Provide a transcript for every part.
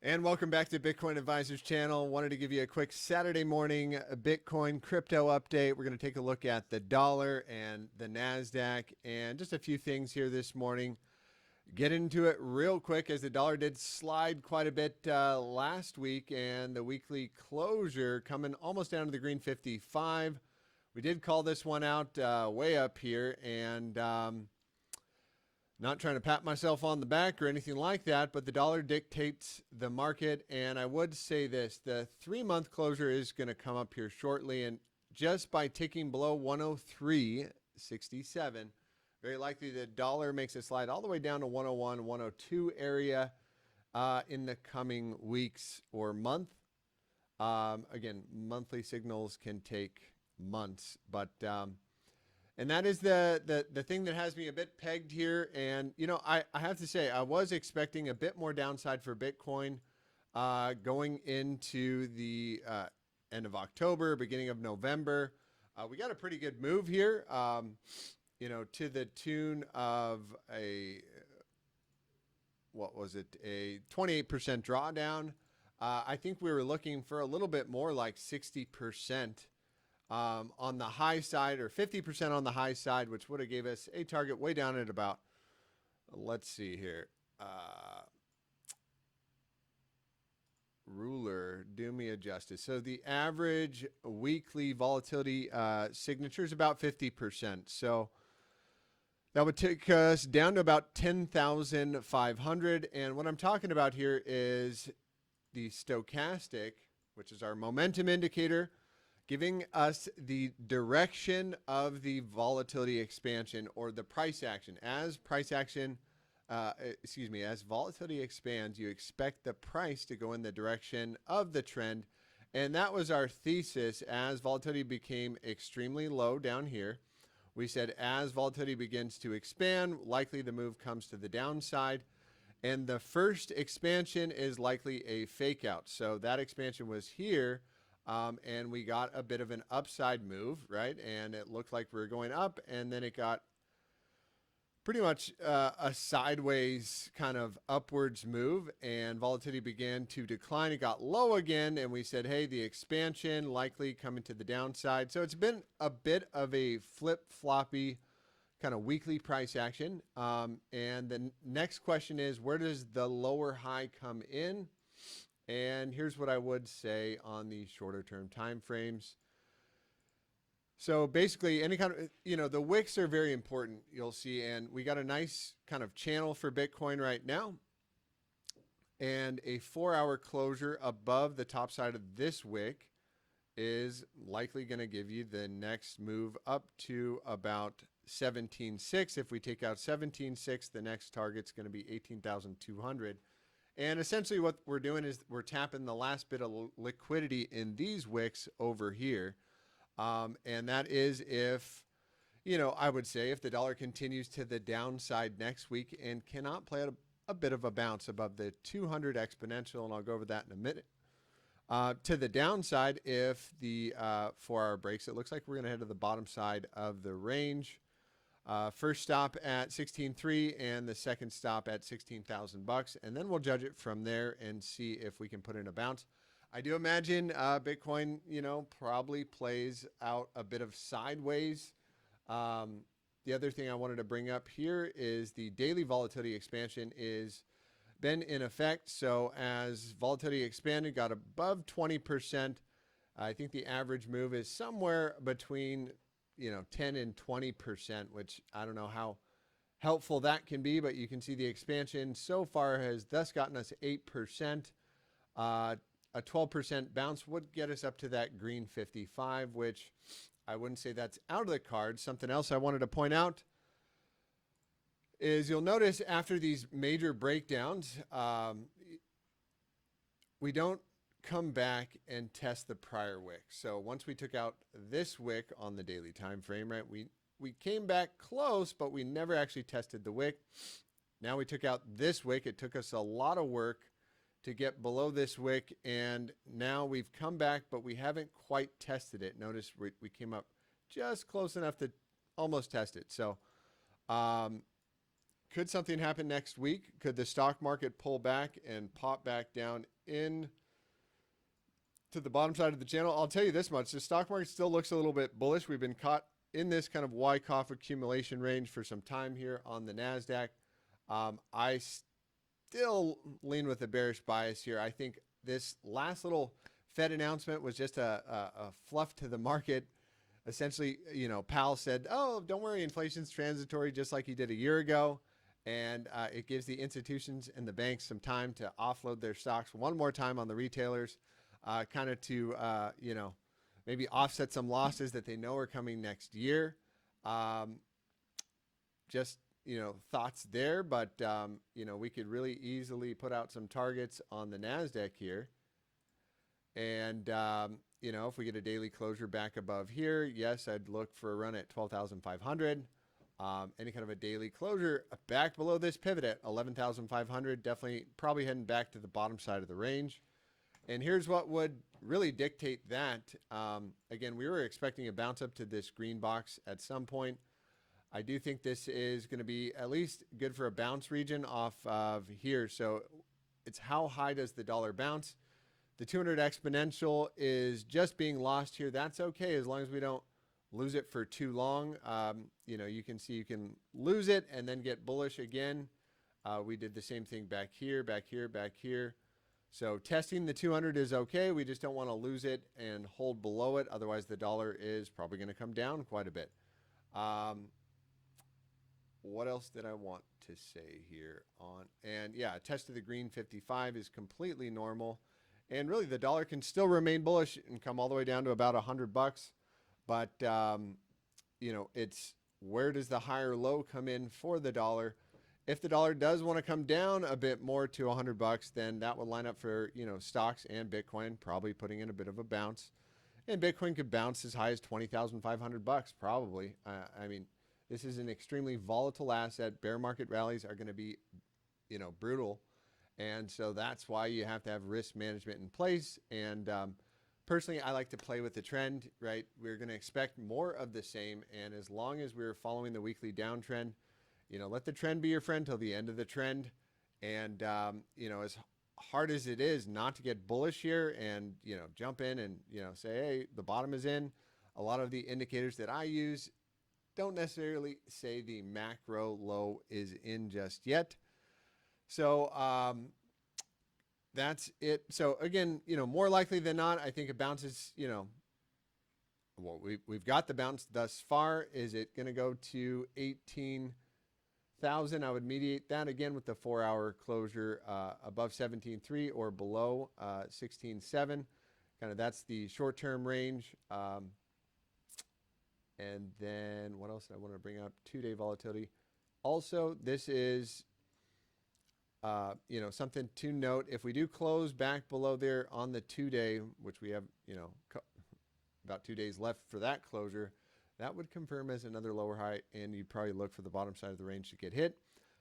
And welcome back to Bitcoin Advisors channel. Wanted to give you a quick Saturday morning Bitcoin crypto update. We're going to take a look at the dollar and the NASDAQ and just a few things here this morning. Get into it real quick as the dollar did slide quite a bit last week, and the weekly closure coming almost down to the green 55. We did call this one out way up here, and not trying to pat myself on the back or anything like that, but the dollar dictates the market. And I would say this, the 3-month closure is going to come up here shortly. And just by ticking below 103.67, very likely the dollar makes a slide all the way down to 101, 102 area in the coming weeks or month. Again, monthly signals can take months, but and that is the thing that has me a bit pegged here. And, you know, I have to say, I was expecting a bit more downside for Bitcoin going into the end of October, beginning of November. We got a pretty good move here, you know, to the tune of what was it, a 28% drawdown. I think we were looking for a little bit more, like 60%. On the high side, or 50% on the high side, which would have gave us a target way down at about, let's see here, ruler, do me a justice. So the average weekly volatility signature is about 50%. So that would take us down to about 10,500. And what I'm talking about here is the stochastic, which is our momentum indicator, giving us the direction of the volatility expansion or the price action. As price action, as volatility expands, you expect the price to go in the direction of the trend. And that was our thesis as volatility became extremely low down here. We said as volatility begins to expand, likely the move comes to the downside. And the first expansion is likely a fake out. So that expansion was here. And we got a bit of an upside move, right? And it looked like we were going up, and then it got pretty much a sideways kind of upwards move, and volatility began to decline. It got low again, and we said, hey, the expansion likely coming to the downside. So it's been a bit of a flip-floppy kind of weekly price action. And the next question is, where does the lower high come in? And here's what I would say on the shorter term time frames. So basically any kind of, you know, the wicks are very important, you'll see, and we got a nice kind of channel for Bitcoin right now. And a 4-hour closure above the top side of this wick is likely going to give you the next move up to about 17.6. If we take out 17.6, the next target's going to be 18,200. And essentially what we're doing is we're tapping the last bit of liquidity in these wicks over here. And that is if, you know, I would say if the dollar continues to the downside next week and cannot play a bit of a bounce above the 200 exponential, and I'll go over that in a minute. To the downside, if the 4-hour breaks, it looks like we're going to head to the bottom side of the range. First stop at 16.3 and the second stop at 16,000 bucks, and then we'll judge it from there and see if we can put in a bounce. I do imagine Bitcoin, you know, probably plays out a bit of sideways. The other thing I wanted to bring up here is the daily volatility expansion is been in effect. So as volatility expanded, got above 20%. I think the average move is somewhere between 10 and 20%, which I don't know how helpful that can be, but you can see the expansion so far has thus gotten us 8%. A 12% bounce would get us up to that green 55, which I wouldn't say that's out of the cards. Something else I wanted to point out is you'll notice after these major breakdowns, we don't come back and test the prior wick. So once we took out this wick on the daily time frame, right, we came back close, but we never actually tested the wick. Now we took out this wick. It took us a lot of work to get below this wick, and now we've come back, but we haven't quite tested it. Notice we came up just close enough to almost test it. So Could something happen next week? Could the stock market pull back and pop back down in to the bottom side of the channel? I'll tell you this much. The stock market still looks a little bit bullish. We've been caught in this kind of Wyckoff accumulation range for some time here on the NASDAQ. I still lean with a bearish bias here. I think this last little Fed announcement was just a fluff to the market. Essentially, you know, Powell said, oh, don't worry, inflation's transitory, just like he did a year ago. And it gives the institutions and the banks some time to offload their stocks one more time on the retailers, kind of to, you know, maybe offset some losses that they know are coming next year. Just, you know, thoughts there. But, you know, we could really easily put out some targets on the NASDAQ here. And, you know, if we get a daily closure back above here, yes, I'd look for a run at 12,500. Any kind of a daily closure back below this pivot at 11,500, definitely probably heading back to the bottom side of the range. And here's what would really dictate that. Again, we were expecting a bounce up to this green box at some point. I do think this is going to be at least good for a bounce region off of here. So it's how high does the dollar bounce? The 200 exponential is just being lost here. That's okay as long as we don't lose it for too long. You know, you can see you can lose it and then get bullish again. We did the same thing back here, back here, back here. So testing the 200 is okay. We just don't want to lose it and hold below it. Otherwise, the dollar is probably going to come down quite a bit. What else did I want to say here on? And yeah, test of the green 55 is completely normal. And really, the dollar can still remain bullish and come all the way down to about $100. But, you know, it's where does the higher low come in for the dollar? If the dollar does want to come down a bit more to $100, then that would line up for, you know, stocks and Bitcoin, probably putting in a bit of a bounce. And Bitcoin could bounce as high as $20,500, probably. I mean, this is an extremely volatile asset. Bear market rallies are going to be, you know, brutal. And so that's why you have to have risk management in place. And personally, I like to play with the trend, right? We're going to expect more of the same. And as long as we're following the weekly downtrend, you know, let the trend be your friend till the end of the trend. And, you know, as hard as it is not to get bullish here and, you know, jump in and, you know, say, hey, the bottom is in. A lot of the indicators that I use don't necessarily say the macro low is in just yet. So that's it. So again, you know, more likely than not, I think it bounces, you know, well, we've got the bounce thus far. Is it going to go to 18,000? I would mediate that again with the 4-hour closure above 17.3 or below 16.7. Kind of that's the short-term range. And then what else I want to bring up? 2-day volatility. Also, this is you know, something to note. If we do close back below there on the 2-day, which we have, you know, about 2 days left for that closure, that would confirm as another lower high, and you'd probably look for the bottom side of the range to get hit.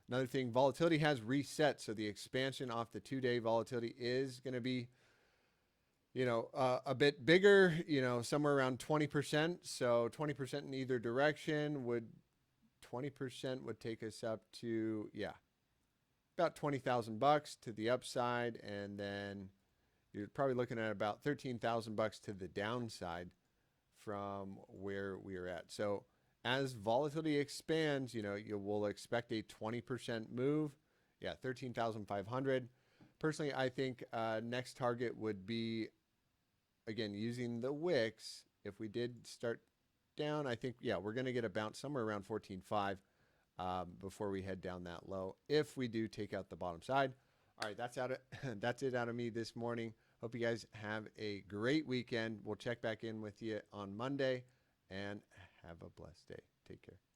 Another thing, volatility has reset, so the expansion off the 2-day volatility is going to be, you know, a bit bigger, you know, somewhere around 20%. So 20% in either direction would, 20% would take us up to, yeah, about $20,000 to the upside, and then you're probably looking at about $13,000 to the downside from where we are at. So as volatility expands, you know, you will expect a 20% move. Yeah, 13,500. Personally, I think next target would be, again, using the wicks. If we did start down, I think, yeah, we're going to get a bounce somewhere around 14.5. Before we head down that low, if we do take out the bottom side. All right, that's it out of me this morning. Hope you guys have a great weekend. We'll check back in with you on Monday, and have a blessed day. Take care.